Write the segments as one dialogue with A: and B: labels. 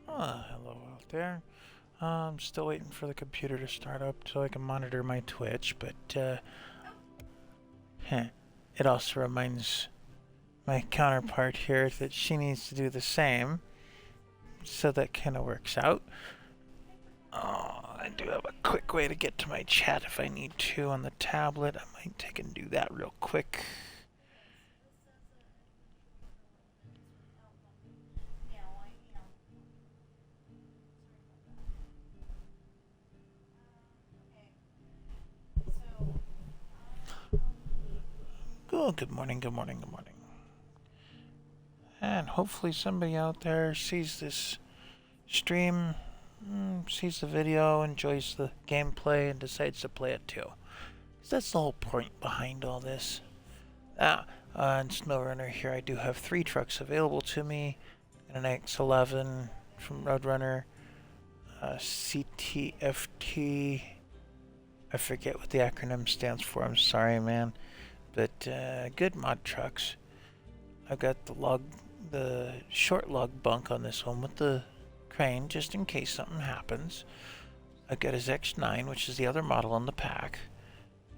A: Hello out there. I'm still waiting for the computer to start up so I can monitor my Twitch, but it also reminds my counterpart here that she needs to do the same, so that kind of works out. I do have a quick way to get to my chat if I need to on the tablet. I might take and do that real quick. Oh, good morning, good morning, good morning. And hopefully somebody out there sees this stream, sees the video, enjoys the gameplay, and decides to play it too. 'Cause that's the whole point behind all this. On SnowRunner here, I do have 3 trucks available to me. An X11 from Roadrunner, CTFT. I forget what the acronym stands for. I'm sorry, man. But good mod trucks. I've got the short lug bunk on this one with the crane, just in case something happens. I've got his X9, which is the other model in the pack.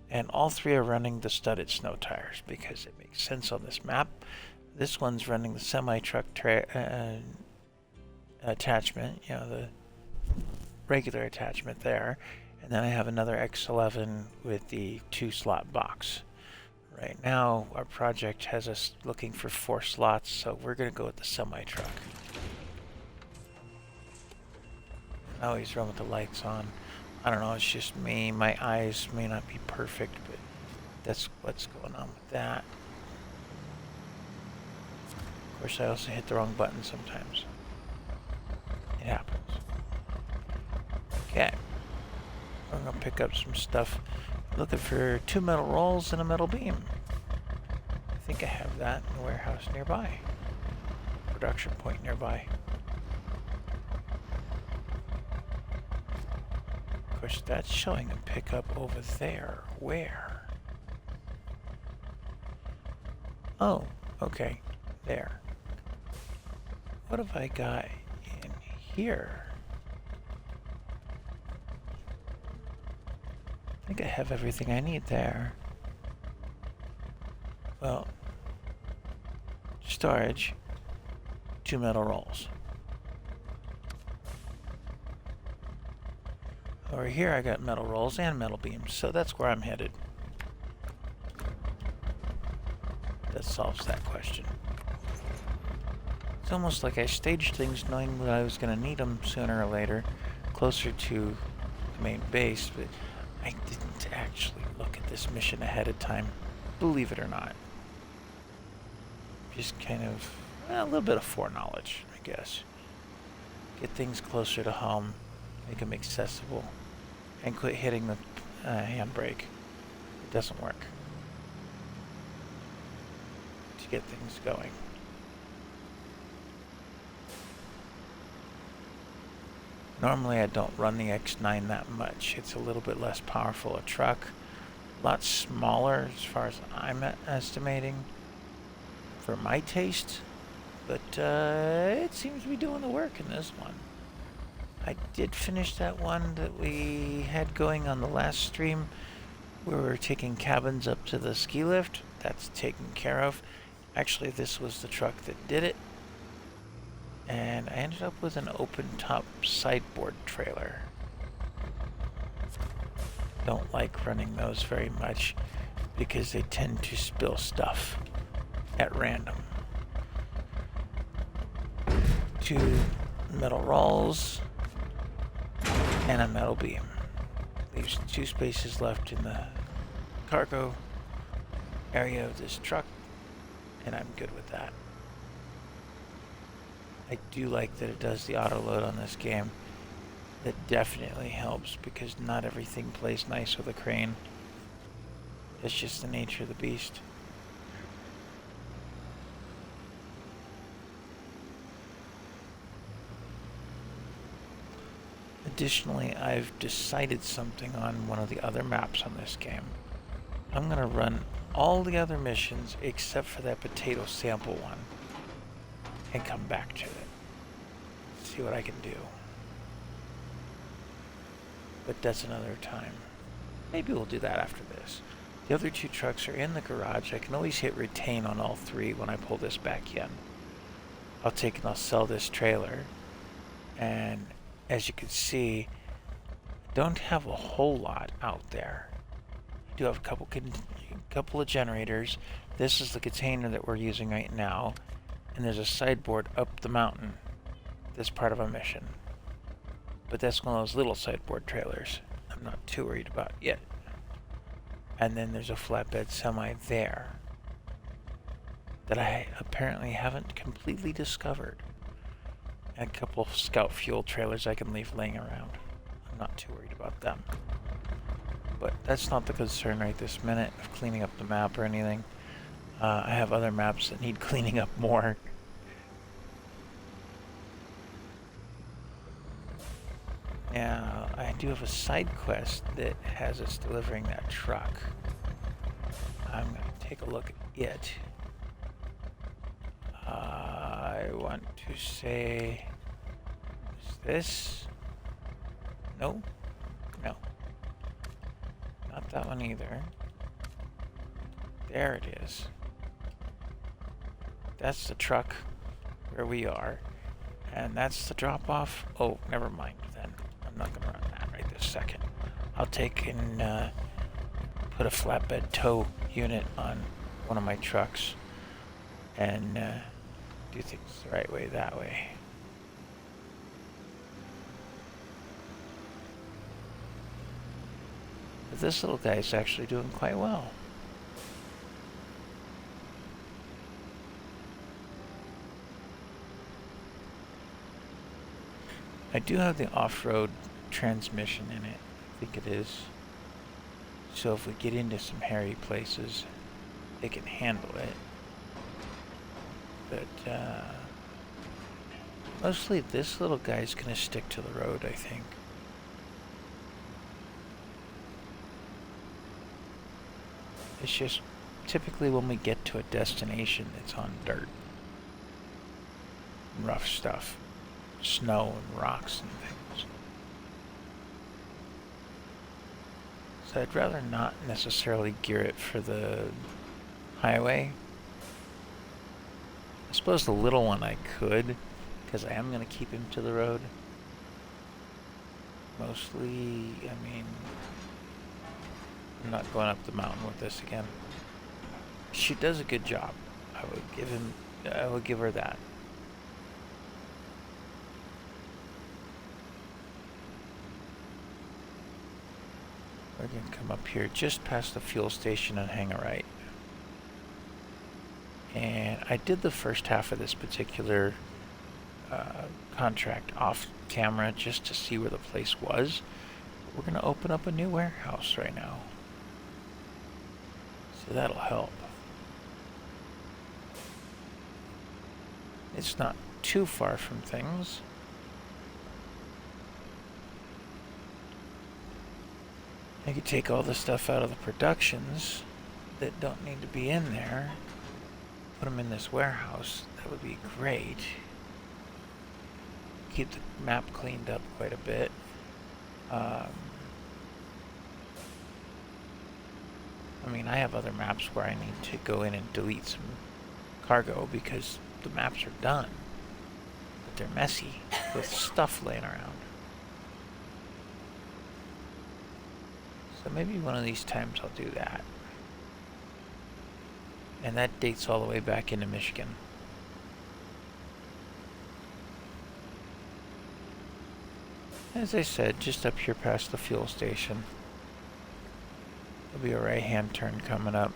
A: And all 3 are running the studded snow tires because it makes sense on this map. This one's running the semi-truck attachment, you know, the regular attachment there. And then I have another X11 with the 2-slot box. Right now, our project has us looking for 4 slots, so we're going to go with the semi-truck. I always run with the lights on. I don't know, it's just me. My eyes may not be perfect, but that's what's going on with that. Of course, I also hit the wrong button sometimes. It happens. Okay. I'm going to pick up some stuff. Looking for 2 metal rolls and a metal beam. I think I have that in the warehouse nearby. Production point nearby. Of course, that's showing a pickup over there. Where? Oh, okay. There. What have I got in here? I think I have everything I need there. Well, storage, 2 metal rolls. Over here I got metal rolls and metal beams, so that's where I'm headed. That solves that question. It's almost like I staged things knowing that I was going to need them sooner or later, closer to the main base, but I didn't actually look at this mission ahead of time, believe it or not. Just kind of, a little bit of foreknowledge, I guess. Get things closer to home, make them accessible, and quit hitting the handbrake. It doesn't work. To get things going. Normally I don't run the X9 that much. It's a little bit less powerful a truck. A lot smaller as far as I'm estimating for my taste. But it seems to be doing the work in this one. I did finish that one that we had going on the last stream where we were taking cabins up to the ski lift. That's taken care of. Actually, this was the truck that did it. And I ended up with an open top sideboard trailer. Don't like running those very much because they tend to spill stuff at random. 2 metal rolls and a metal beam. Leaves 2 spaces left in the cargo area of this truck, and I'm good with that. I do like that it does the auto load on this game. That definitely helps because not everything plays nice with a crane. It's just the nature of the beast. Additionally, I've decided something on one of the other maps on this game. I'm going to run all the other missions except for that potato sample one and come back to it. see what I can do. But that's another time. Maybe we'll do that after this. The other two trucks are in the garage. I can always hit retain on all three when I pull this back in. I'll take and I'll sell this trailer. And as you can see, I don't have a whole lot out there. I do have a couple of generators. This is the container that we're using right now. And there's a sideboard up the mountain. This part of a mission. But that's one of those little sideboard trailers I'm not too worried about yet. And then there's a flatbed semi there that I apparently haven't completely discovered. And a couple of scout fuel trailers I can leave laying around. I'm not too worried about them. But that's not the concern right this minute of cleaning up the map or anything. I have other maps that need cleaning up more. Now, I do have a side quest that has us delivering that truck. I'm going to take a look at it. I want to say... Is this? No? No. Not that one either. There it is. That's the truck where we are. And that's the drop-off. Oh, never mind then. I'm not going to run that right this second. I'll take and put a flatbed tow unit on one of my trucks and do things the right way that way. But this little guy is actually doing quite well. I do have the off-road transmission in it. I think it is. So if we get into some hairy places, it can handle it. But mostly this little guy's gonna stick to the road, I think. It's just typically when we get to a destination, it's on dirt. Rough stuff. Snow and rocks and things. So I'd rather not necessarily gear it for the highway. I suppose the little one I could, because I am going to keep him to the road. Mostly, I mean, I'm not going up the mountain with this again. She does a good job. I would give her that. We're going to come up here just past the fuel station and hang a right. And I did the first half of this particular contract off camera just to see where the place was. We're going to open up a new warehouse right now. So that'll help. It's not too far from things. I could take all the stuff out of the productions that don't need to be in there, put them in this warehouse. That would be great. Keep the map cleaned up quite a bit. I mean, I have other maps where I need to go in and delete some cargo because the maps are done, but they're messy with stuff laying around. So maybe one of these times I'll do that. And that dates all the way back into Michigan. As I said, just up here past the fuel station. There'll be a right-hand turn coming up.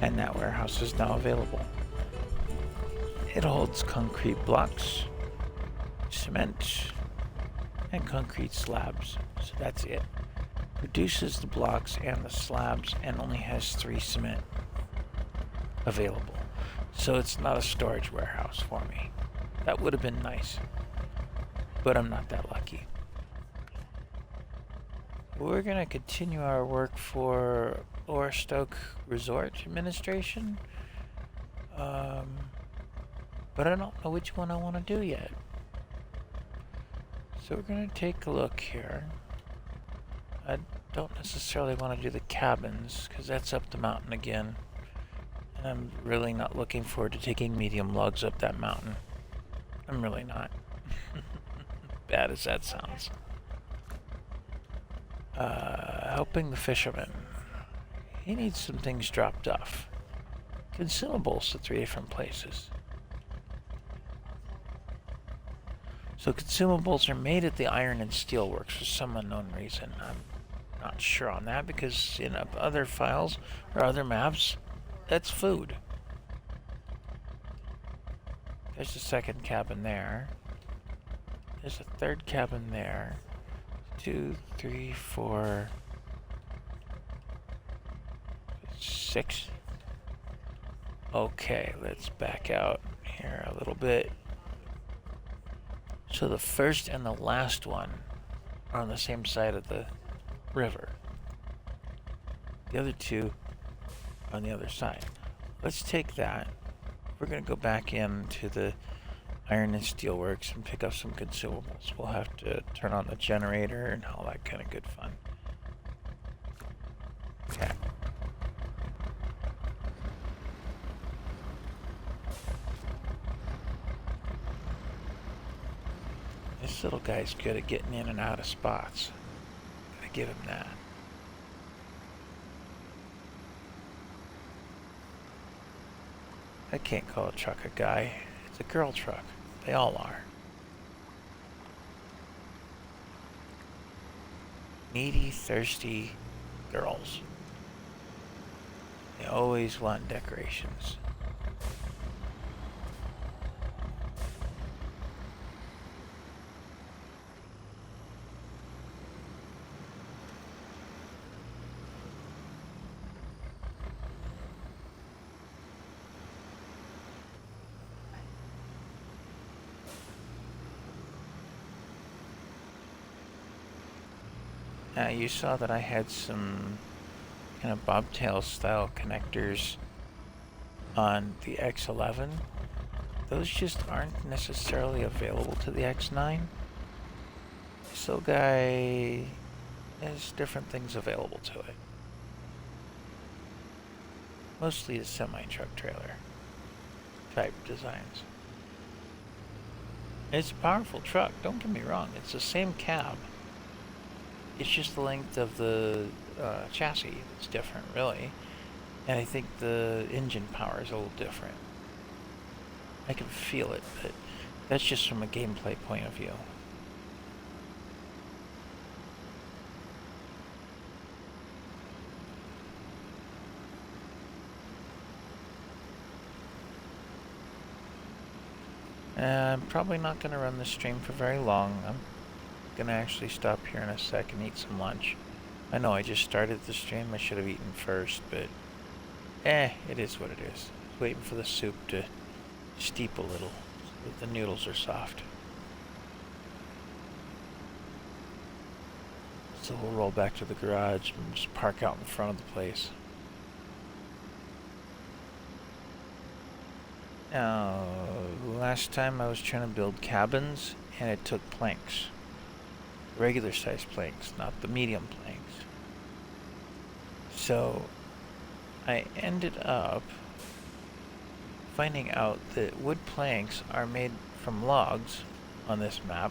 A: and that warehouse is now available. It holds concrete blocks, cement, and concrete slabs. So that's it. Produces the blocks and the slabs and only has 3 cement available. So it's not a storage warehouse for me. That would have been nice, but I'm not that lucky. We're going to continue our work for Lowestoft Resort Administration. But I don't know which one I want to do yet. So we're going to take a look here. I don't necessarily want to do the cabins, because that's up the mountain again. And I'm really not looking forward to taking medium logs up that mountain. I'm really not. Bad as that sounds. Helping the fisherman. He needs some things dropped off. Consumables to 3 different places. So consumables are made at the Iron and Steel Works for some unknown reason. I'm not sure on that, because in other files or other maps, that's food. There's a second cabin there. There's a third cabin there. 2, 3, 4, 6. Okay, let's back out here a little bit. So the first and the last one are on the same side of the river. The other 2 are on the other side. Let's take that. We're going to go back into the Iron and Steel Works and pick up some consumables. We'll have to turn on the generator and all that kind of good fun. Okay. This little guy's good at getting in and out of spots. Gotta give him that. I can't call a truck a guy. It's a girl truck. They all are. Needy, thirsty girls. They always want decorations. You saw that I had some kind of bobtail style connectors on the X11. Those just aren't necessarily available to the X9. So guy has different things available to it. Mostly the semi-truck trailer type designs. It's a powerful truck, don't get me wrong. It's the same cab. It's just the length of the chassis that's different, really. And I think the engine power is a little different. I can feel it, but that's just from a gameplay point of view. I'm probably not going to run this stream for very long. I'm gonna actually stop here in a sec and eat some lunch. I know I just started the stream. I should have eaten first, but it is what it is. Waiting for the soup to steep a little so that the noodles are soft. So we'll roll back to the garage and just park out in front of the place. Now, last time I was trying to build cabins and it took planks. Regular sized planks, not the medium planks. So I ended up finding out that wood planks are made from logs on this map,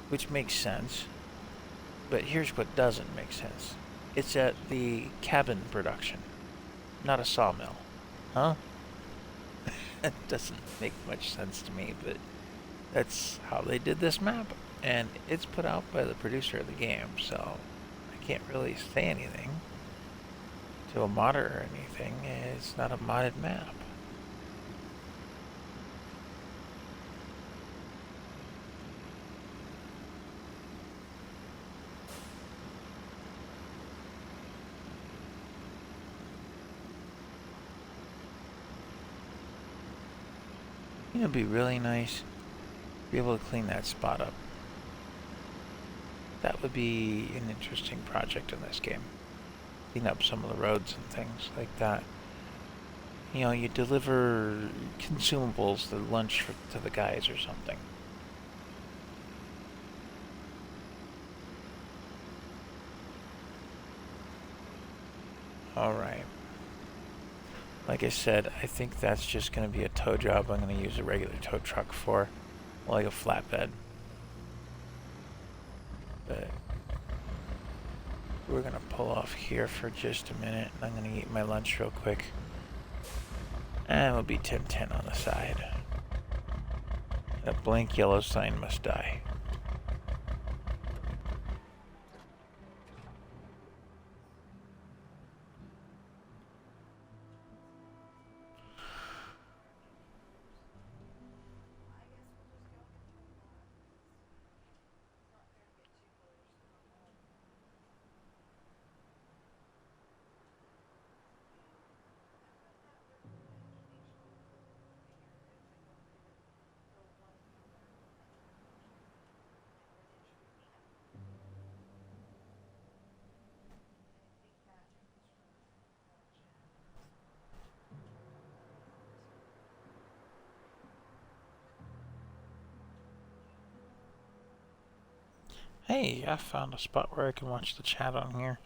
A: which makes sense. But here's what doesn't make sense. It's at the cabin production, not a sawmill. Huh? That doesn't make much sense to me, but that's how they did this map. And it's put out by the producer of the game, so I can't really say anything. to a modder or anything. It's not a modded map. It'd be really nice to be able to clean that spot up. That would be an interesting project in this game. Clean up some of the roads and things like that. You know, you deliver consumables, the lunch to the guys or something. Alright. Like I said, I think that's just going to be a tow job I'm going to use a regular tow truck for, like a flatbed. But we're going to pull off here for just a minute, and I'm going to eat my lunch real quick. And we'll be 10-10 on the side. A blank yellow sign must die. Hey, I found a spot where I can watch the chat on here.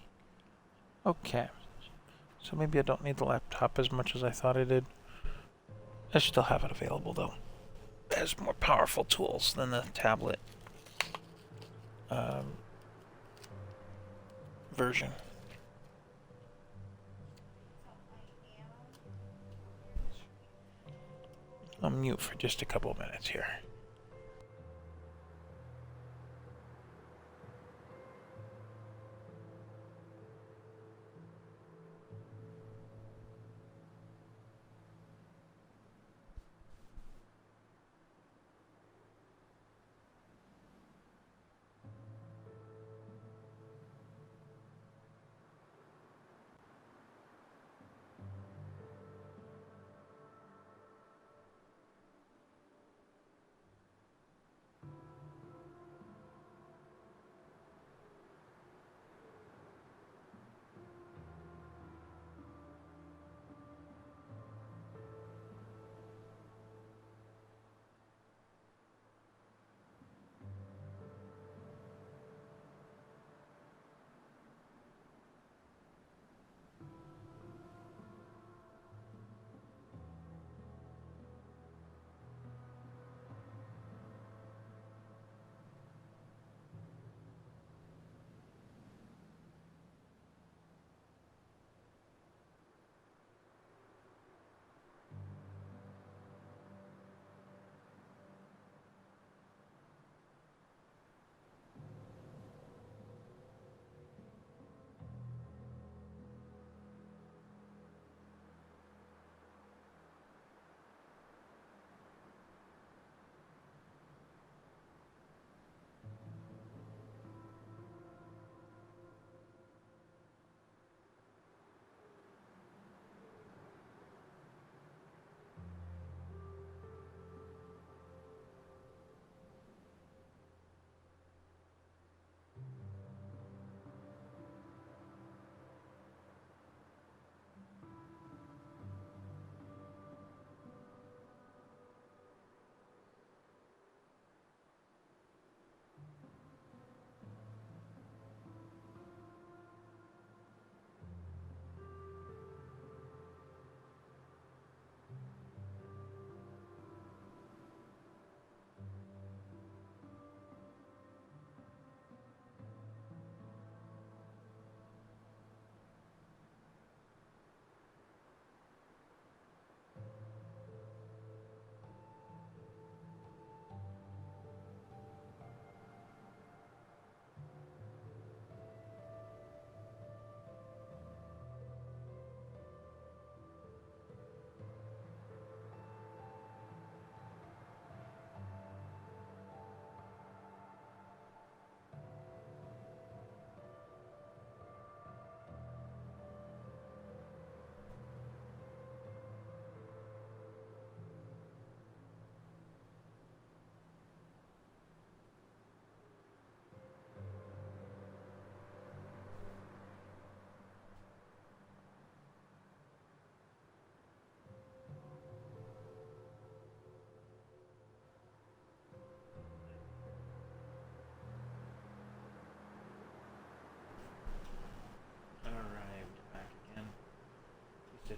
A: Okay. So maybe I don't need the laptop as much as I thought I did. I still have it available though. It has more powerful tools than the tablet version. I'll mute for just a couple of minutes here.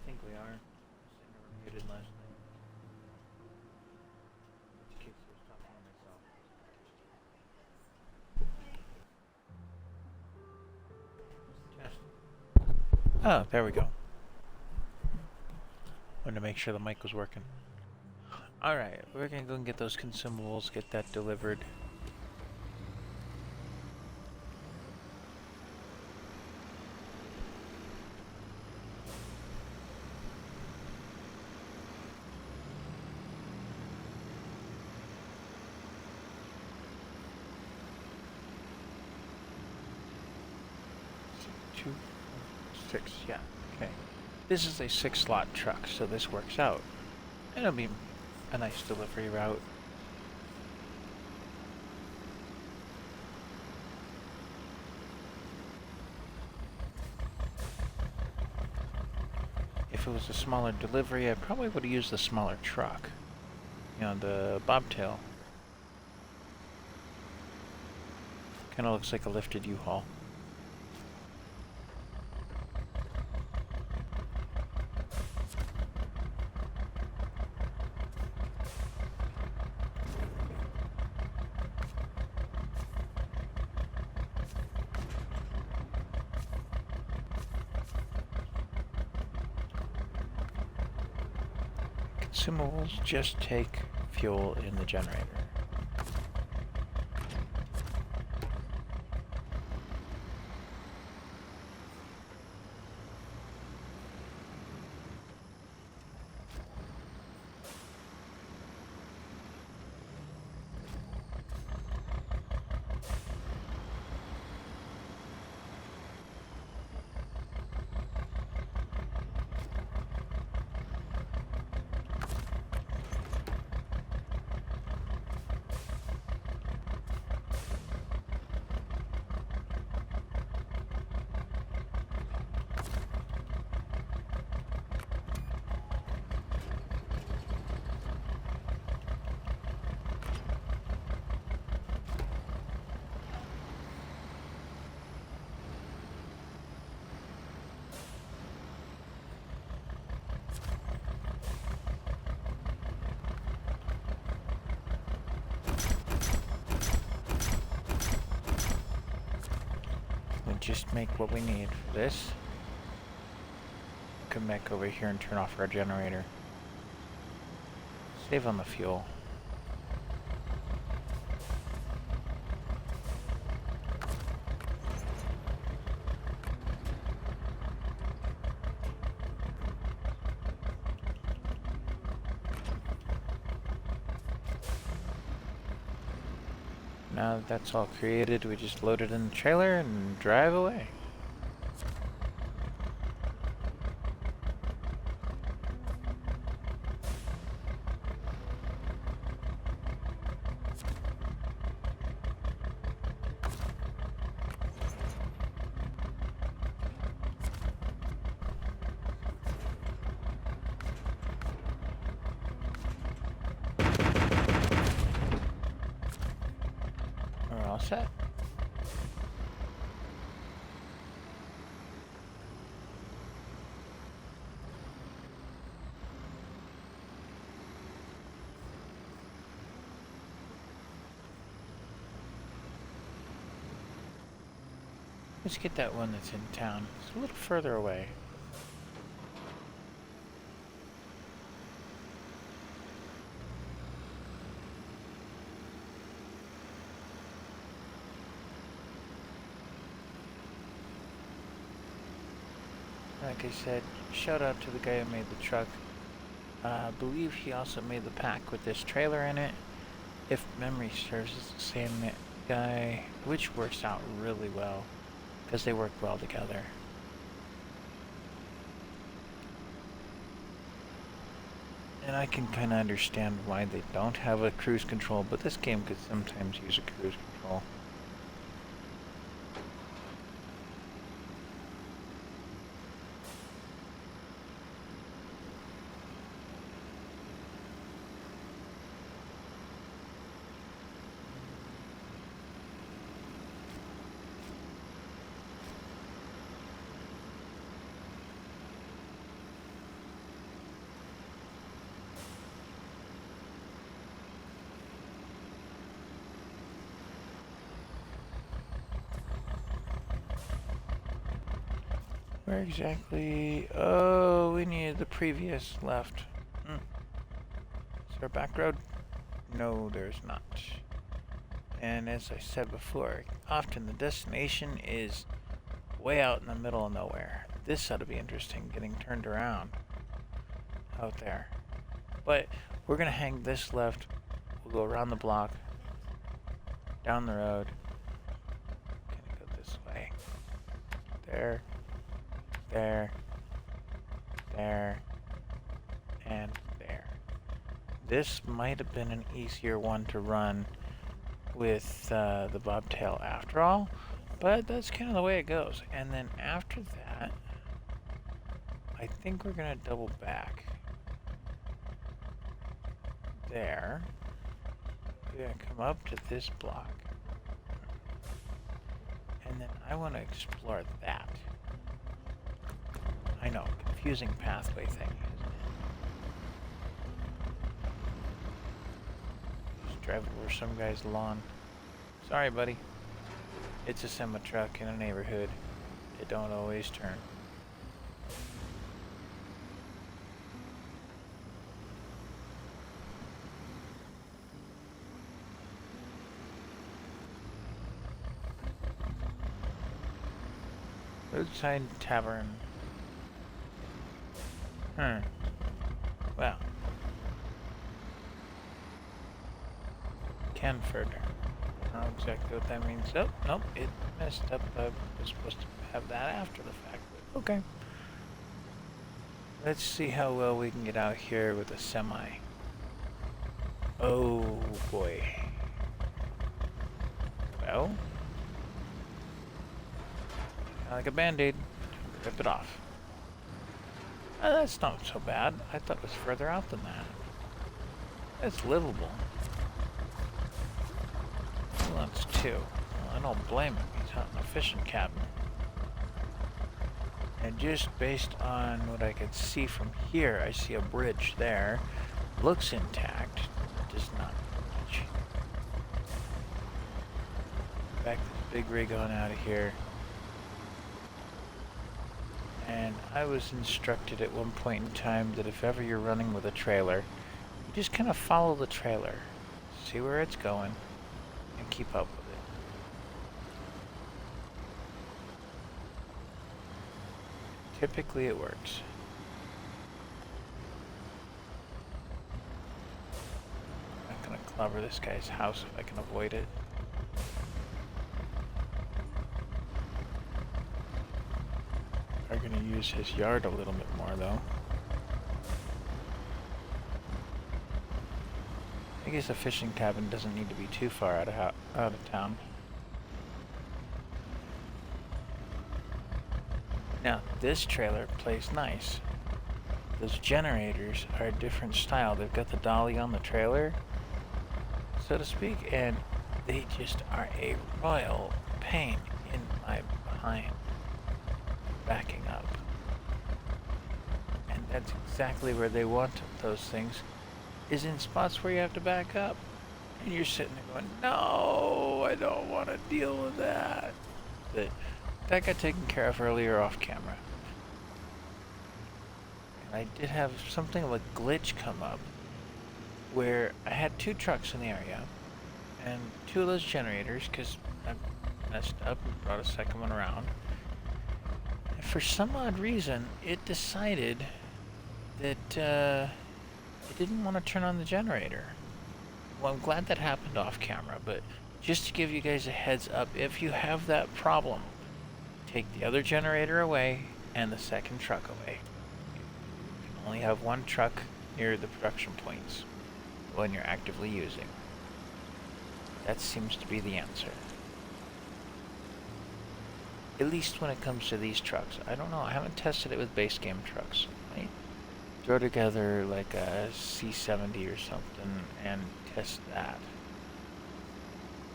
A: think we are. I never muted last night. Which case I was talking to myself. Test. Oh, there we go. Wanted to make sure the mic was working. Alright, we're gonna go and get those consumables, get that delivered. Two, four, six, yeah, okay. This is a 6-slot truck, so this works out. It'll be a nice delivery route. If it was a smaller delivery, I probably would have used the smaller truck. You know, the bobtail. Kind of looks like a lifted U-Haul. Consumables just take fuel in the generator. Just make what we need for this. Come back over here and turn off our generator. Save on the fuel. Now that that's all created, we just load it in the trailer and drive away. We're all set. Let's get that one that's in town. It's a little further away. Like I said, shout out to the guy who made the truck. I believe he also made the pack with this trailer in it. If memory serves, it's the same guy, which works out really well because they work well together. And I can kind of understand why they don't have a cruise control, but this game could sometimes use a cruise control. Where exactly? Oh, we needed the previous left. Is there a back road? No, there's not. And as I said before, often the destination is way out in the middle of nowhere. This ought to be interesting, getting turned around out there. But we're gonna hang this left. We'll go around the block, down the road. Gonna go this way. There, there, there, and there. This might have been an easier one to run with the bobtail after all, but that's kind of the way it goes. And then after that, I think we're gonna double back there. We're gonna come up to this block, and then I want to explore that. I know, confusing pathway thing, isn't it? Just drive over some guy's lawn. Sorry, buddy. It's a semi-truck in a neighborhood. It don't always turn. Roadside Tavern. Well. Canford. I don't know exactly what that means. Oh, nope, it messed up. I was supposed to have that after the fact, but okay. Let's see how well we can get out here with a semi. Oh boy. Well, like a band-aid, rip it off. That's not so bad. I thought it was further out than that. It's livable. Well, that's two. Well, I don't blame him. He's out in a fishing cabin. And just based on what I could see from here, I see a bridge there. Looks intact. Does not much. Back this big rig on out of here. And I was instructed at one point in time that if ever you're running with a trailer, you just kind of follow the trailer. See where it's going and keep up with it. Typically it works. I'm not gonna clobber this guy's house if I can avoid it. I'm gonna use his yard a little bit more though. I guess a fishing cabin doesn't need to be too far out of town. Now, this trailer plays nice. Those generators are a different style. They've got the dolly on the trailer, so to speak, and they just are a royal pain in my behind. Backing up. And that's exactly where they want those things, is in spots where you have to back up. And you're sitting there going, no, I don't want to deal with that. But that got taken care of earlier off camera. And I did have something of a glitch come up where I had two trucks in the area and two of those generators, because I messed up and brought a second one around. And for some odd reason, it decided that it didn't want to turn on the generator. Well, I'm glad that happened off camera, but just to give you guys a heads up, if you have that problem, take the other generator away and the second truck away. You can only have one truck near the production points when you're actively using. That seems to be the answer. At least when it comes to these trucks. I don't know, I haven't tested it with base game trucks. I throw together like a C70 or something and test that.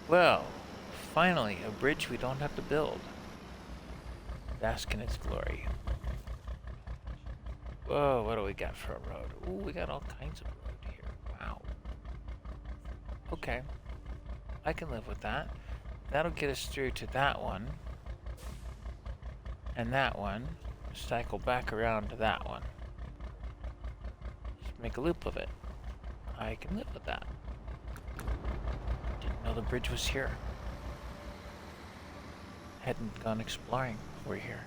A: Well, finally, a bridge we don't have to build. Bask in its glory. Whoa, what do we got for a road? Ooh, we got all kinds of road here. Wow. Okay. I can live with that. That'll get us through to that one. And that one. cycle back around to that one. Just make a loop of it. I can live with that. Didn't know the bridge was here. Hadn't gone exploring. We're here.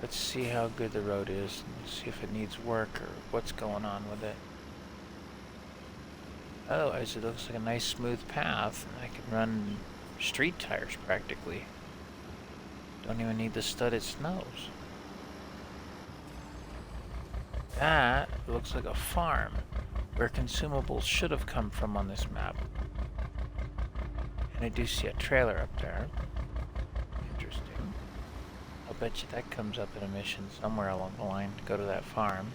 A: Let's see how good the road is and see if it needs work or what's going on with it. Otherwise, it looks like a nice smooth path. I can run street tires practically. Don't even need the studded snows. That looks like a farm where consumables should have come from on this map. And I do see a trailer up there. Interesting. I'll bet you that comes up in a mission somewhere along the line to go to that farm.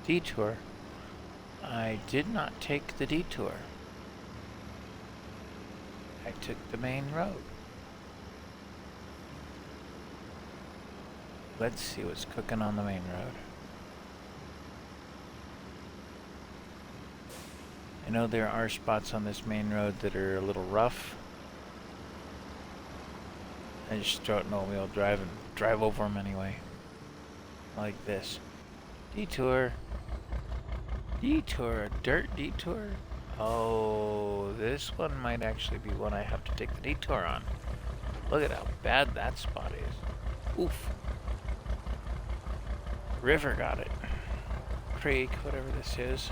A: Detour. I did not take the detour. I took the main road. Let's see what's cooking on the main road. I know there are spots on this main road that are a little rough. I just throw it in all-wheel drive and drive over them anyway. Like this. Detour. Detour, a dirt detour? Oh, this one might actually be one I have to take the detour on. Look at how bad that spot is. Oof. River got it. Creek, whatever this is.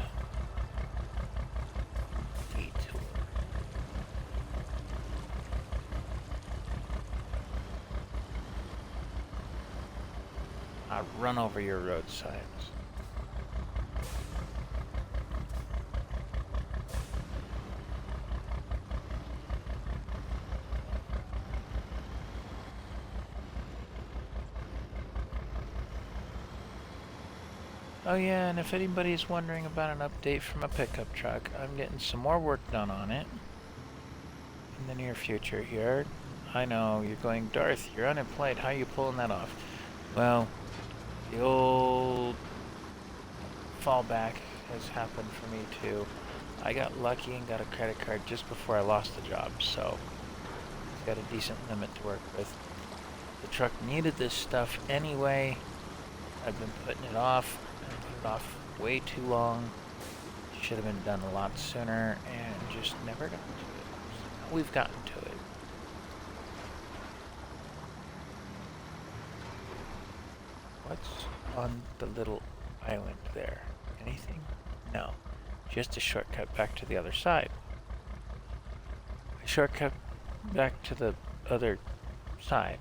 A: Detour. I run over your road signs. Oh yeah, and if anybody's wondering about an update from a pickup truck, I'm getting some more work done on it in the near future here. I know, you're going, Darth, you're unemployed, how are you pulling that off? Well, the old fallback has happened for me too. I got lucky and got a credit card just before I lost the job, so it's got a decent limit to work with. The truck needed this stuff anyway. I've been putting it off. Off way too long. Should have been done a lot sooner and just never got to it. So now we've gotten to it. What's on the little island there? Anything? No. Just a shortcut back to the other side. A shortcut back to the other side.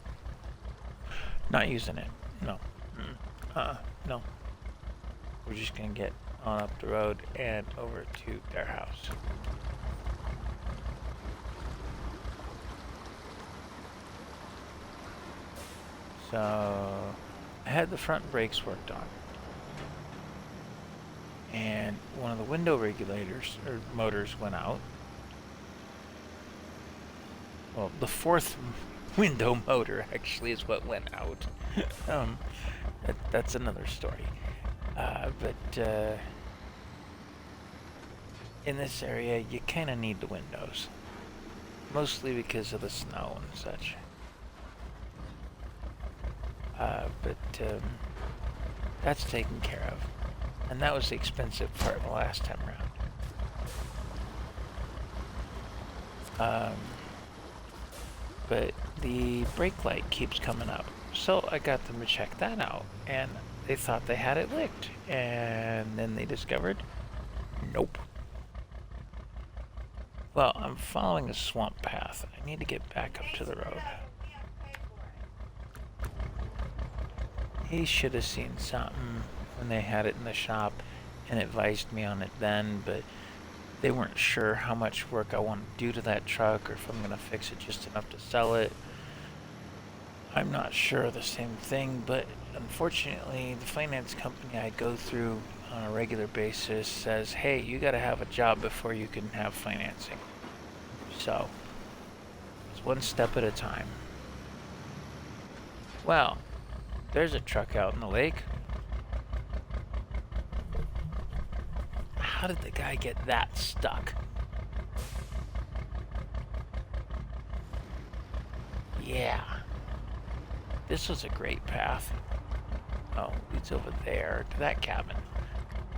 A: Not using it. No. No. We're just gonna get on up the road and over to their house. So I had the front brakes worked on, and one of the window regulators or motors went out. Well, the fourth window motor actually is what went out. That's another story. But in this area, you kind of need the windows, mostly because of the snow and such. But that's taken care of, and that was the expensive part the last time around. But the brake light keeps coming up, so I got them to check that out, and they thought they had it licked, and then they discovered, nope. Well, I'm following a swamp path. I need to get back up to the road. He should have seen something when they had it in the shop and advised me on it then, but they weren't sure how much work I want to do to that truck or if I'm going to fix it just enough to sell it. I'm not sure of the same thing, but unfortunately, the finance company I go through on a regular basis says, hey, you got to have a job before you can have financing. So, It's one step at a time. Well, there's a truck out in the lake. How did the guy get that stuck? Yeah. This was a great path. Oh, it's over there to that cabin.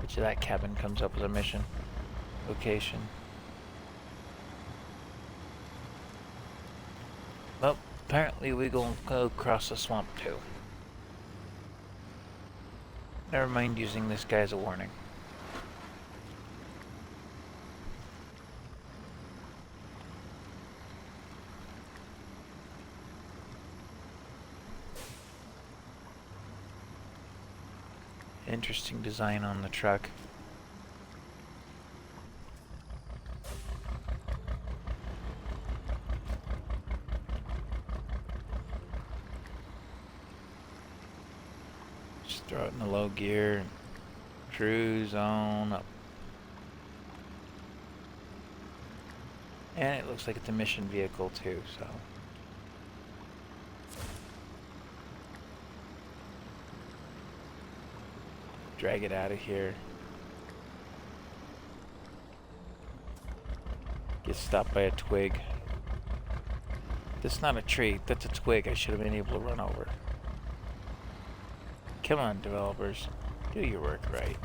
A: Which of that cabin comes up as a mission location. Well, apparently we gonna go across the swamp too. Never mind using this guy as a warning. Interesting design on the truck. Just throw it in the low gear and cruise on up. And it looks like it's a mission vehicle too, so. Drag it out of here. Get stopped by a twig. That's not a tree, that's a twig I should have been able to run over. Come on, developers. Do your work right.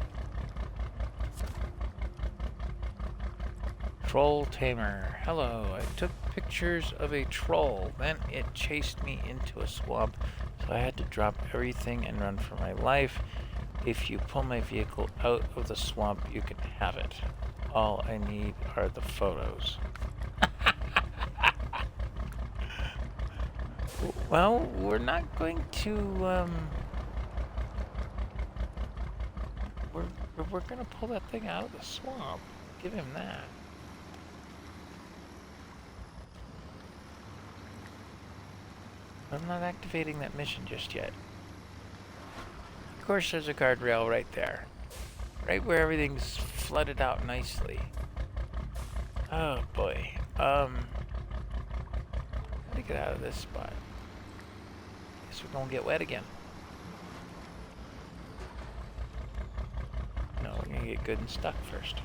A: Troll tamer. Hello, I took pictures of a troll. Then it chased me into a swamp, so I had to drop everything and run for my life. If you pull my vehicle out of the swamp, you can have it. All I need are the photos. Well, we're not going to, we're gonna pull that thing out of the swamp. Give him that. I'm not activating that mission just yet. Of course, there's a guardrail right there. Right where everything's flooded out nicely. Oh boy. How to get out of this spot? Guess we're gonna get wet again. No, we're gonna get good and stuck first.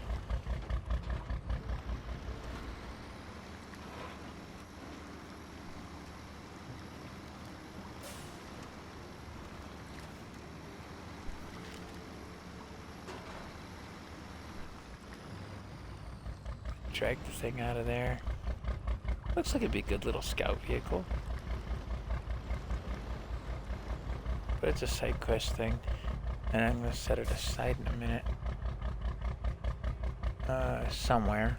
A: Drag the thing out of there. Looks like it'd be a good little scout vehicle. But it's a side quest thing. And I'm gonna set it aside in a minute. Somewhere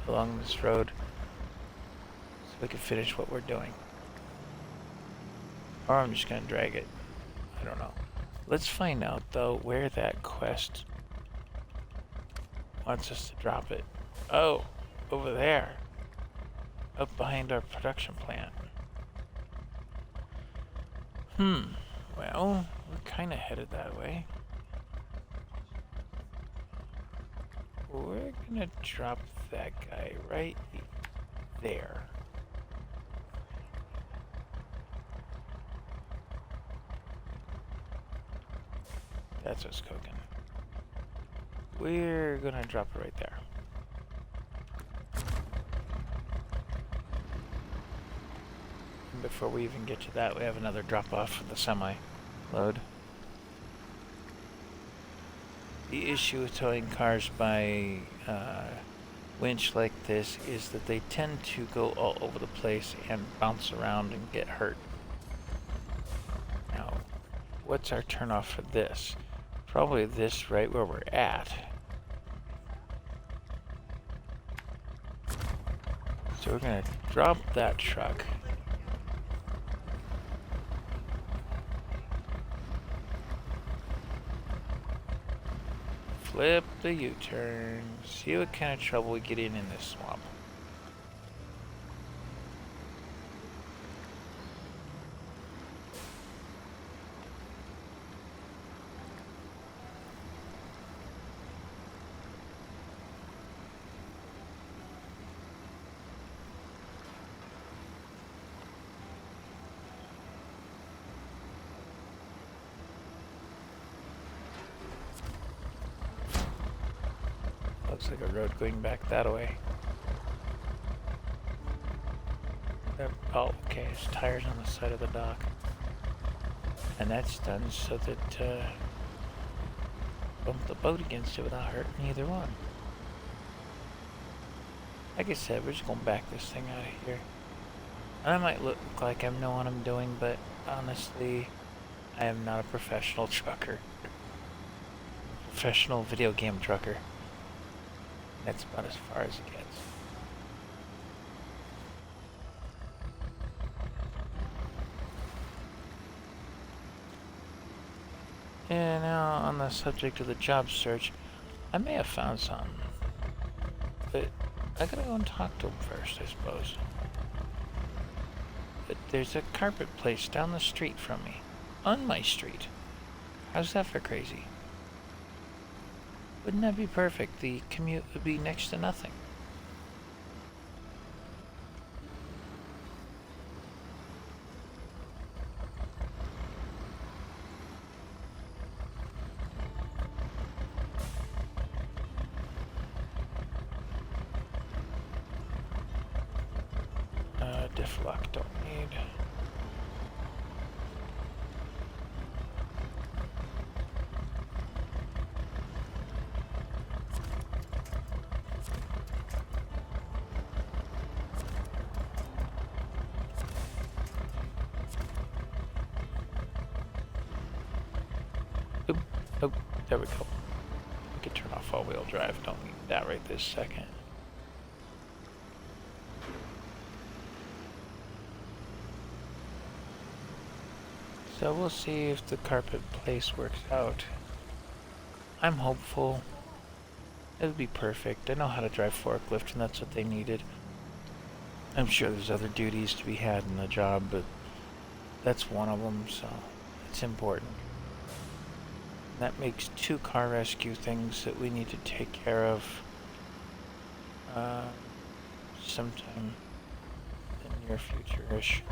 A: along this road. So we can finish what we're doing. Or I'm just gonna drag it. I don't know. Let's find out though where that quest wants us to drop it. Oh, over there. Up behind our production plant. Well, we're kinda headed that way. We're gonna drop that guy right there. That's what's cooking. We're gonna drop it right there. And before we even get to that, we have another drop off for the semi load. The issue with towing cars by winch like this is that they tend to go all over the place and bounce around and get hurt. Now, what's our turnoff for this? Probably this right where we're at. So we're gonna drop that truck. Flip the U-turn. See what kind of trouble we get in this swamp. looks like a road going back that way. Oh, okay, there's tires on the side of the dock. And that's done so that, bump the boat against it without hurting either one. Like I said, we're just gonna back this thing out of here. And I might look like I know what I'm doing, but honestly, I am not a professional trucker. Professional video game trucker. That's about as far as it gets. And now on the subject of the job search, I may have found something. But I gotta go and talk to him first, I suppose. But there's a carpet place down the street from me. On my street. How's that for crazy? Wouldn't that be perfect? The commute would be next to nothing. Diff lock don't need. Oop, oh, there we go. We could turn off all-wheel drive. Don't need that right this second. So we'll see if the carpet place works out. I'm hopeful. It would be perfect. I know how to drive forklift, and that's what they needed. I'm sure there's other duties to be had in the job, but that's one of them, so it's important. That makes 2 car rescue things that we need to take care of sometime in the near future-ish.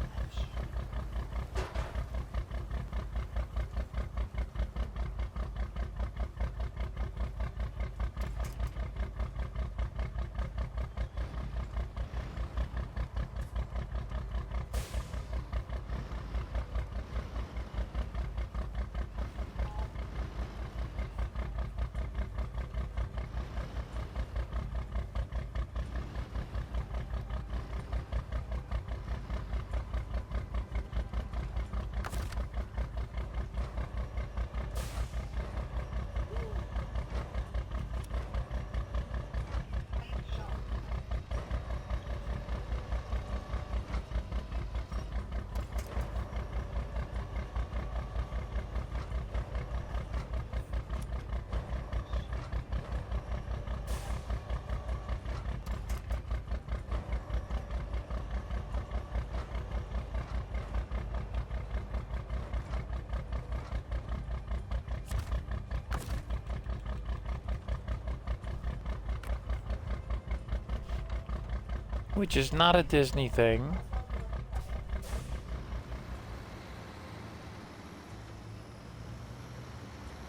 A: Which is not a Disney thing.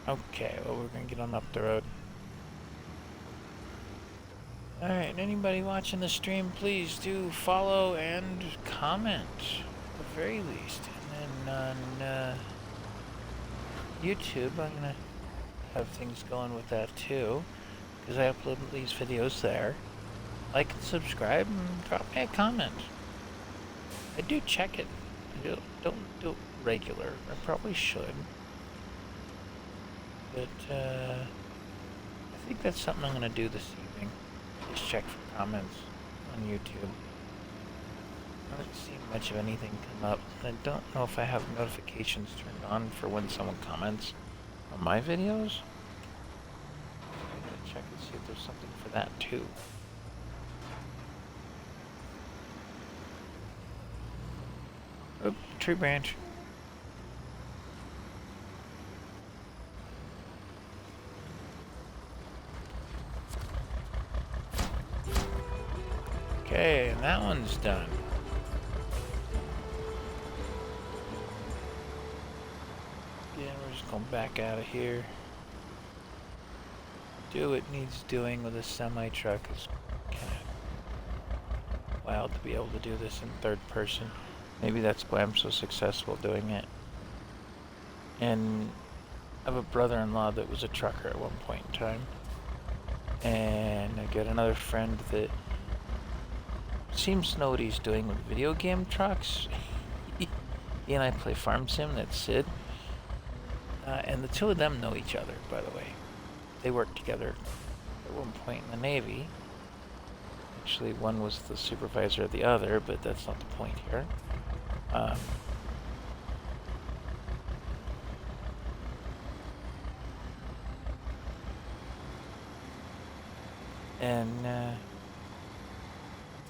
A: Okay, well, we're gonna get on up the road. Alright, anybody watching the stream, please do follow and comment, at the very least. And then on YouTube, I'm gonna have things going with that too, because I upload these videos there. Like and subscribe and drop me a comment. I do check it. I don't do it regular. I probably should. But I think that's something I'm going to do this evening. Just check for comments on YouTube. I haven't seen much of anything come up. I don't know if I have notifications turned on for when someone comments on my videos. I'm going to check and see if there's something for that too. Oop, tree branch. Okay, and that one's done. Yeah, we're just going back out of here. do what needs doing with a semi-truck is kind of wild to be able to do this in third person. Maybe that's why I'm so successful doing it. And I have a brother-in-law that was a trucker at one point in time. And I got another friend that seems to know what he's doing with video game trucks. He and I play Farm Sim, that's Sid. And the two of them know each other, by the way. They worked together at one point in the Navy. Actually, one was the supervisor of the other, but that's not the point here. And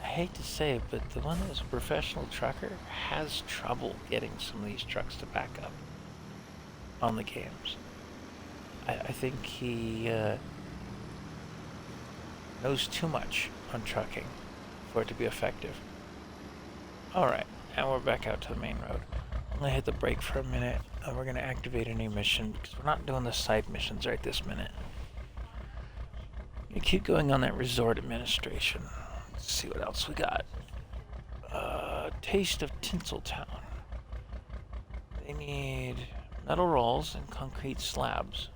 A: I hate to say it, but the one that was a professional trucker has trouble getting some of these trucks to back up on the games. I think he knows too much on trucking for it to be effective. Alright, and we're back out to the main road. I'm going to hit the brake for a minute, and we're going to activate a new mission, because we're not doing the side missions right this minute. You keep going on that resort administration. Let's see what else we got. Taste of Tinseltown. They need metal rolls and concrete slabs.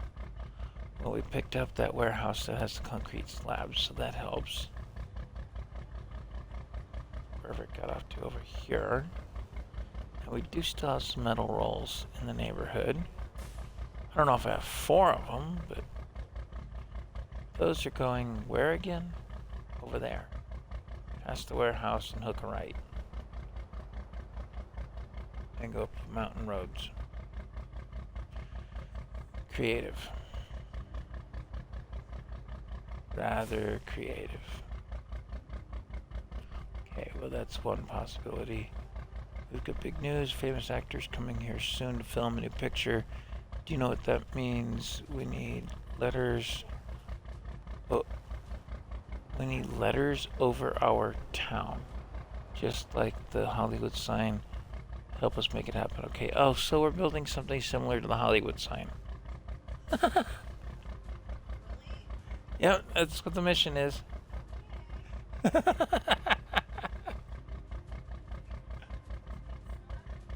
A: Well, we picked up that warehouse that has the concrete slabs, so that helps. Perfect, got off to over here. And we do still have some metal rolls in the neighborhood. I don't know if I have 4 of them, but those are going where again? Over there. Past the warehouse and hook a right. And go up the mountain roads. Creative. Rather creative. Okay, well that's one possibility. We've got big news. Famous actors coming here soon to film a new picture. Do you know what that means? We need letters. Oh, we need letters over our town. Just like the Hollywood sign. Help us make it happen. Okay, oh, so we're building something similar to the Hollywood sign. Yep, that's what the mission is.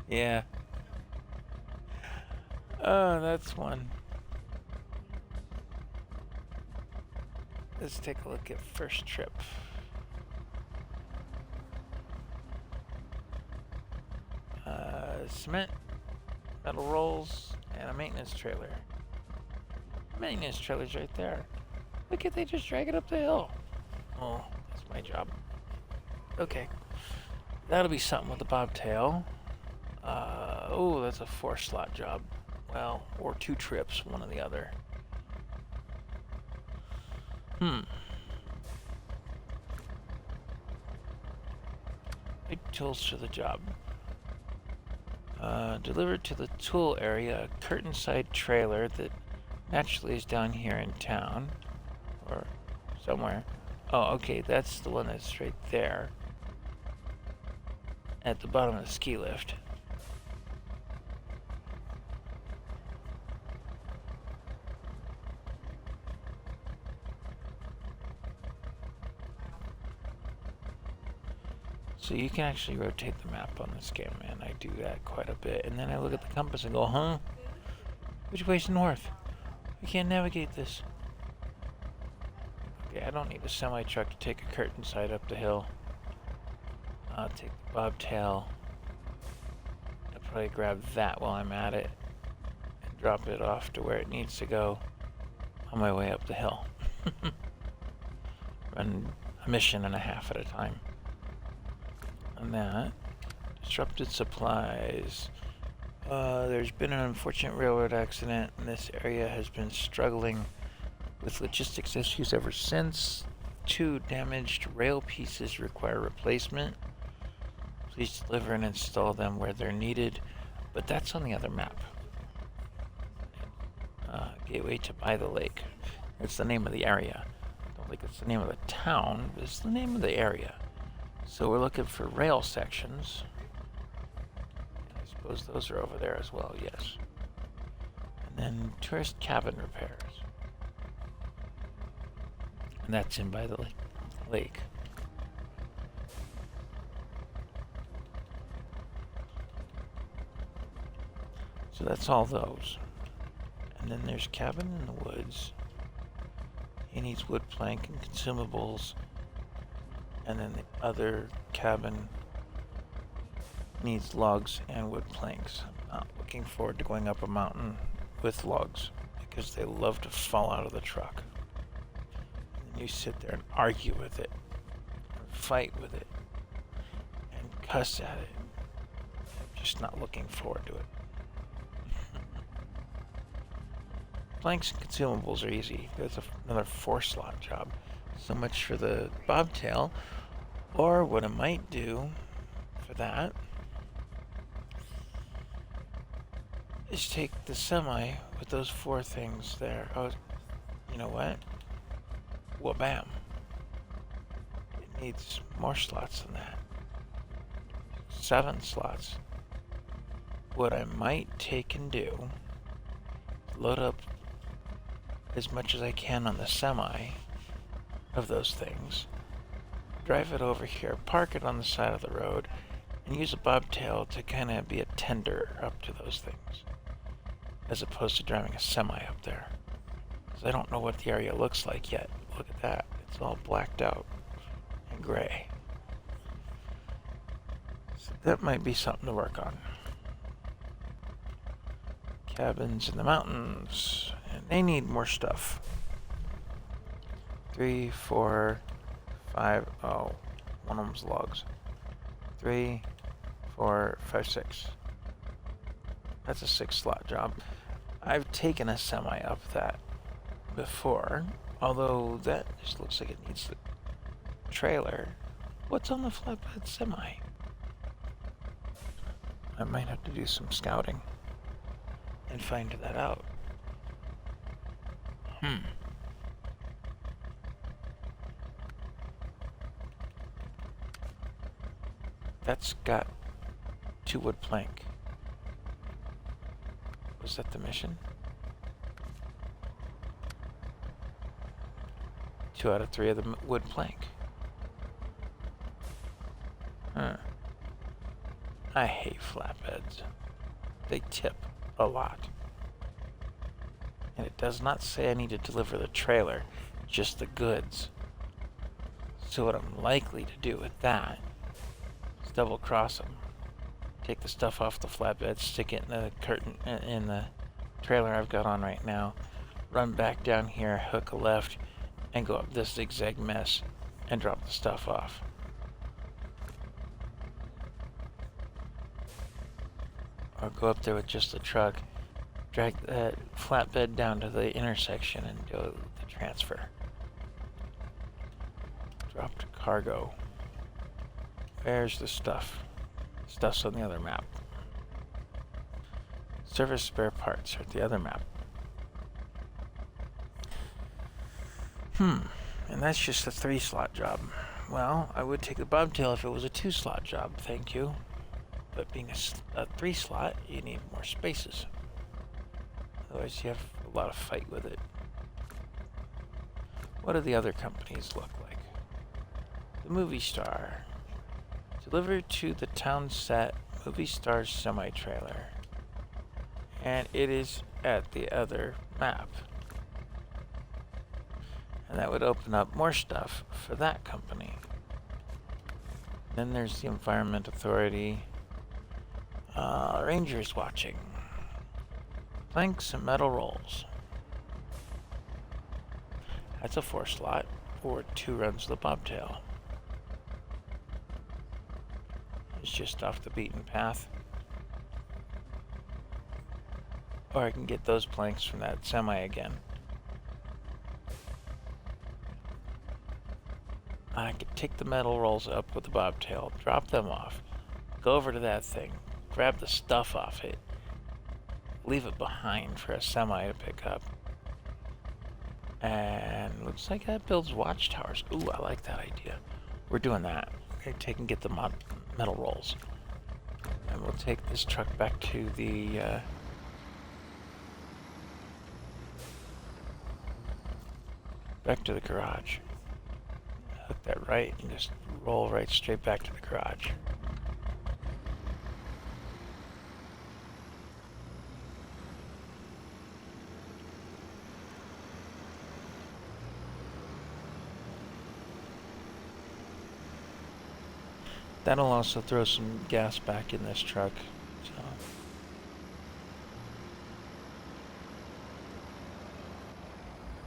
A: Yeah. Oh, that's one. Let's take a look at first trip. Cement, metal rolls, and a maintenance trailer. Maintenance trailer's right there. Look at, they just drag it up the hill. Oh, that's my job. Okay. That'll be something with the bobtail. Oh, that's a 4-slot job. Well, or 2 trips, one or the other. Big tools for the job. Delivered to the tool area, a curtain side trailer that naturally is down here in town. Or somewhere. Oh, okay, that's the one that's right there. At the bottom of the ski lift. So you can actually rotate the map on this game, man. I do that quite a bit. And then I look at the compass and go, huh? Which way's north? We can't navigate this. Okay, I don't need a semi-truck to take a curtain side up the hill. I'll take the bobtail. I'll probably grab that while I'm at it. And drop it off to where it needs to go on my way up the hill. Run a mission and a half at a time. And that. Disrupted supplies. There's been an unfortunate railroad accident, and this area has been struggling with logistics issues ever since. 2 damaged rail pieces require replacement. Please deliver and install them where they're needed. But that's on the other map. Gateway to By the Lake. It's the name of the area. I don't think it's the name of the town, but it's the name of the area. So we're looking for rail sections. I suppose those are over there as well, yes. And then tourist cabin repairs. And that's in by the lake. So that's all those. And then there's cabin in the woods. He needs wood plank and consumables. And then the other cabin needs logs and wood planks. I'm not looking forward to going up a mountain with logs because they love to fall out of the truck. And you sit there and argue with it, and fight with it, and cuss at it. I'm just not looking forward to it. Planks and consumables are easy. There's another 4-slot job. So much for the bobtail. Or what I might do for that is take the semi with those 4 things there. Oh, you know what? Well, bam. It needs more slots than that. 7 slots. What I might take and do, load up as much as I can on the semi of those things, drive it over here, park it on the side of the road, and use a bobtail to kind of be a tender up to those things, as opposed to driving a semi up there. Because I don't know what the area looks like yet. Look at that. It's all blacked out and gray. So that might be something to work on. Cabins in the mountains, and they need more stuff. 3, 4, 5, oh, one of them's logs. 3, 4, 5, 6. That's a 6-slot job. I've taken a semi up that before, although that just looks like it needs the trailer. What's on the flatbed semi? I might have to do some scouting and find that out. That's got 2 wood plank. Was that the mission? 2 out of 3 of the wood plank. I hate flatbeds. They tip a lot. And it does not say I need to deliver the trailer, just the goods. So what I'm likely to do with that is double cross them. Take the stuff off the flatbed, stick it in the curtain in the trailer I've got on right now, run back down here, hook a left, and go up this zigzag mess and drop the stuff off. Or go up there with just the truck, drag that flatbed down to the intersection and do the transfer. Dropped cargo. Where's the stuff? Stuff's on the other map. Service spare parts are at the other map. And that's just a 3-slot job. Well, I would take the bobtail if it was a 2-slot job, thank you. But being a 3-slot, you need more spaces. Otherwise, you have a lot of fight with it. What do the other companies look like? The Movie Star. Delivered to the town set Movie Star semi-trailer. And it is at the other map. And that would open up more stuff for that company. Then there's the Environment Authority. Rangers watching. Planks and metal rolls. That's a 4-slot, or 2 runs of the bobtail. It's just off the beaten path. Or I can get those planks from that semi again. I could take the metal rolls up with the bobtail, drop them off, go over to that thing, grab the stuff off it, leave it behind for a semi to pick up. And looks like that builds watchtowers. Ooh, I like that idea. We're doing that. Okay, take and get the metal rolls. And we'll take this truck back to the garage. hook that right and just roll right straight back to the garage. That'll also throw some gas back in this truck. So.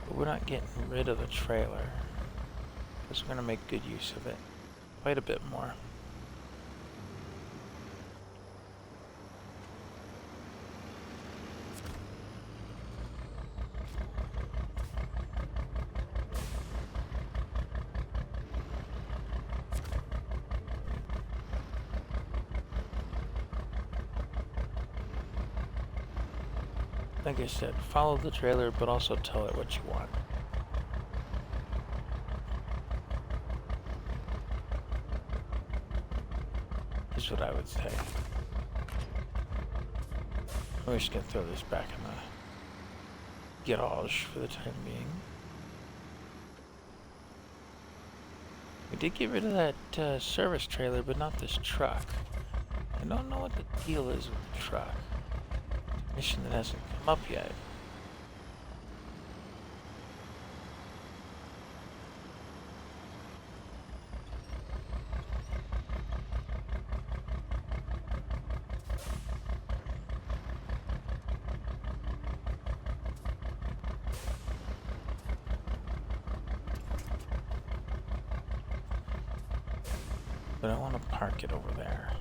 A: But we're not getting rid of the trailer, because we're going to make good use of it. Quite a bit more. Like I said, follow the trailer, but also tell it what you want. Is what I would say. We're just gonna throw this back in the garage for the time being. We did get rid of that service trailer, but not this truck. I don't know what the deal is with the truck. Mission that hasn't come up yet. But I want to park it over there.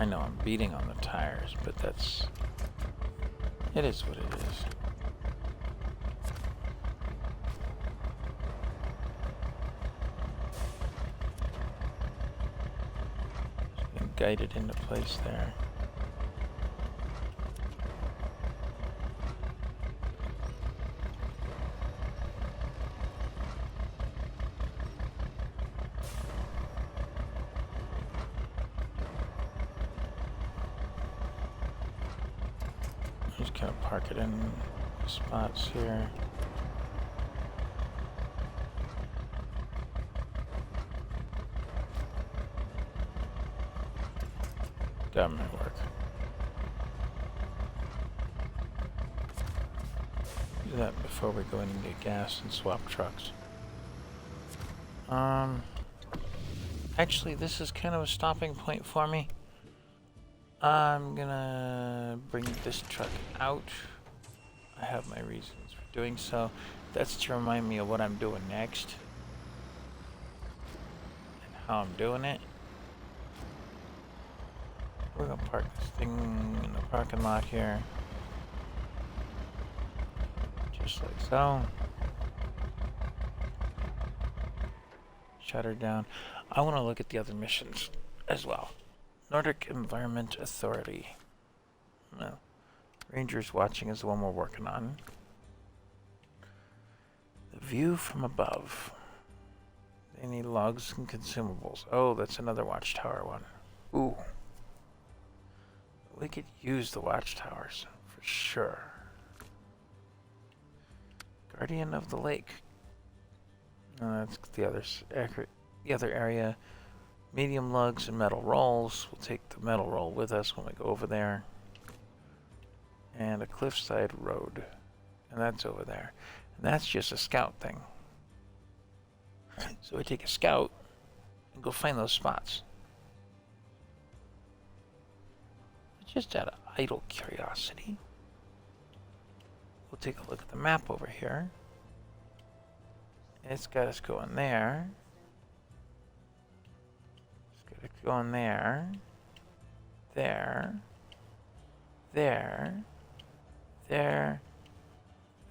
A: I know I'm beating on the tires, but it is what it is. Just been guided into place there. Just kind of park it in spots here. That might work. Do that before we go in and get gas and swap trucks. Actually, this is kind of a stopping point for me. I'm gonna bring this truck out. I have my reasons for doing so. That's to remind me of what I'm doing next and how I'm doing it. We're gonna park this thing in the parking lot here, just like so. Shut her down. I want to look at the other missions as well. Nordic Environment Authority. No. Rangers watching is the one we're working on. The view from above. They need logs and consumables. Oh, that's another watchtower one. Ooh. We could use the watchtowers for sure. Guardian of the Lake. No, that's the other area. Medium lugs and metal rolls. We'll take the metal roll with us when we go over there. And a cliffside road. And that's over there. And that's just a scout thing. So we take a scout and go find those spots. Just out of idle curiosity, we'll take a look at the map over here. It's got us going there. It's got us going there. There. There. There.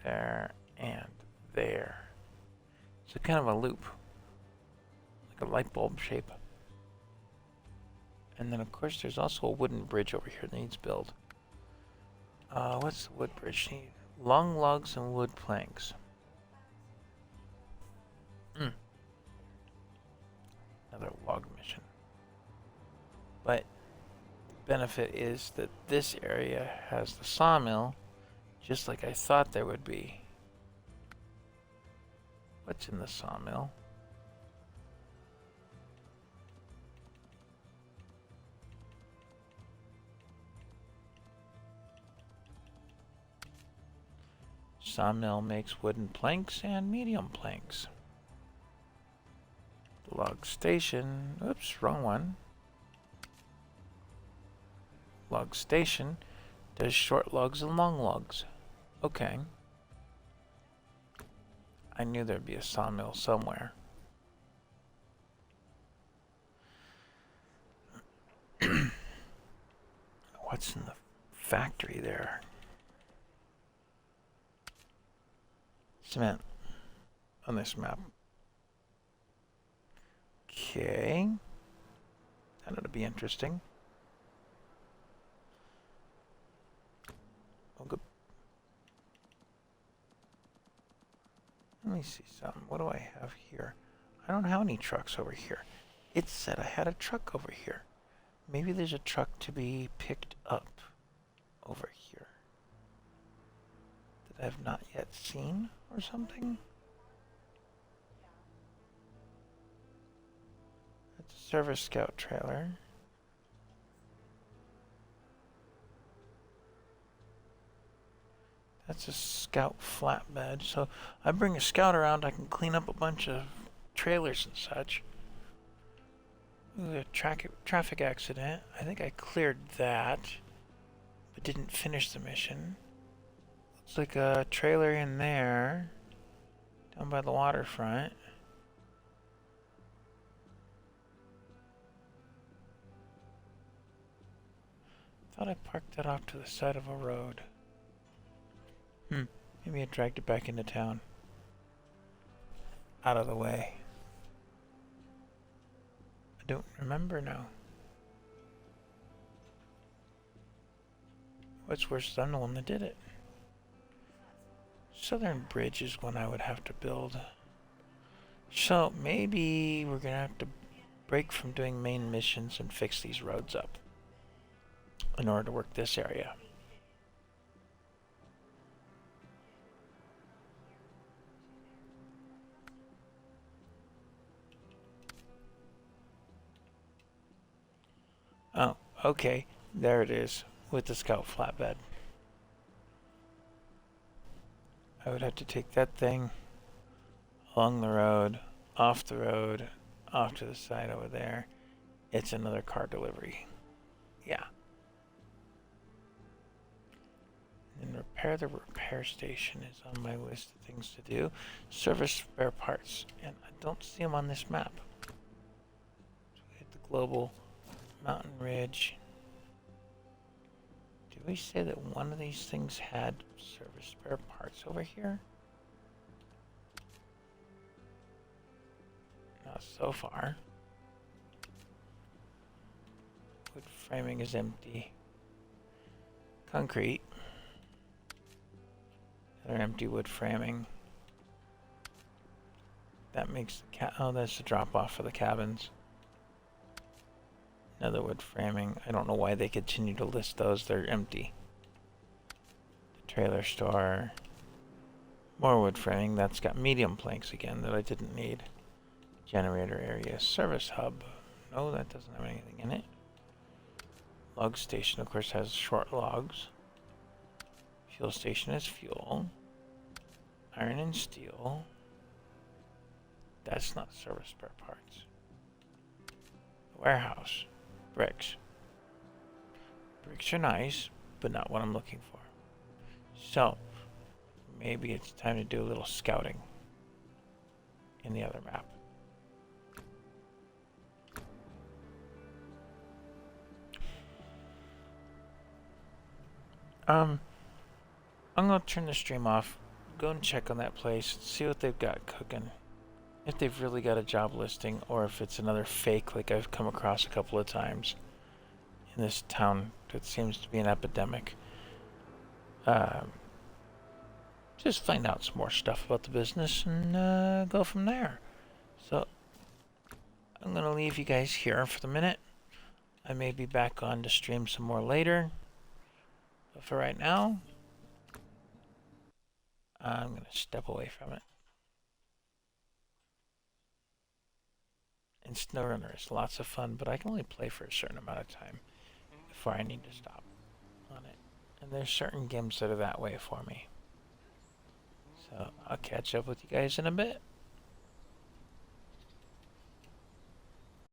A: There. And there. So kind of a loop. Like a light bulb shape. And then, of course, there's also a wooden bridge over here that needs build. What's the wood bridge need? Long logs and wood planks. But the benefit is that this area has the sawmill, just like I thought there would be. What's in the sawmill? Sawmill makes wooden planks and medium planks. Log station, oops, wrong one. Log station does short logs and long logs. Okay. I knew there'd be a sawmill somewhere. What's in the factory there? Cement on this map. Okay. That ought to be interesting. Oh, good. Let me see something. What do I have here? I don't have any trucks over here. It said I had a truck over here. Maybe there's a truck to be picked up over here that I have not yet seen or something. That's a Service Scout trailer. That's a Scout flatbed. So I bring a Scout around, I can clean up a bunch of trailers and such. Ooh, a traffic accident. I think I cleared that, but didn't finish the mission. Looks like a trailer in there, down by the waterfront. Thought I parked that off to the side of a road. Maybe I dragged it back into town. Out of the way. I don't remember now. What's worse, I'm the one that did it. Southern Bridge is one I would have to build. So maybe we're gonna have to break from doing main missions and fix these roads up in order to work this area. Oh, okay. There it is with the Scout flatbed. I would have to take that thing along the road, off to the side over there. It's another car delivery. Yeah. And repair the repair station is on my list of things to do. Service spare parts. And I don't see them on this map. So we hit the global mountain ridge. Did we say that one of these things had service spare parts over here? Not so far. Wood framing is empty. Concrete. Another empty wood framing. That makes the oh, that's the drop off for the cabins. Another wood framing. I don't know why they continue to list those. They're empty. The trailer store. More wood framing. That's got medium planks again that I didn't need. Generator area. Service hub. No, that doesn't have anything in it. Log station, of course, has short logs. Fuel station is fuel. Iron and steel. That's not service spare parts. Warehouse. Bricks. Bricks are nice, but not what I'm looking for. So, maybe it's time to do a little scouting in the other map. I'm gonna turn the stream off, go and check on that place, see what they've got cooking. If they've really got a job listing, or if it's another fake like I've come across a couple of times in this town that seems to be an epidemic. Just find out some more stuff about the business and go from there. So I'm gonna leave you guys here for the minute. I may be back on to stream some more later. But for right now, I'm going to step away from it. And SnowRunner is lots of fun, but I can only play for a certain amount of time before I need to stop on it. And there's certain games that are that way for me. So I'll catch up with you guys in a bit.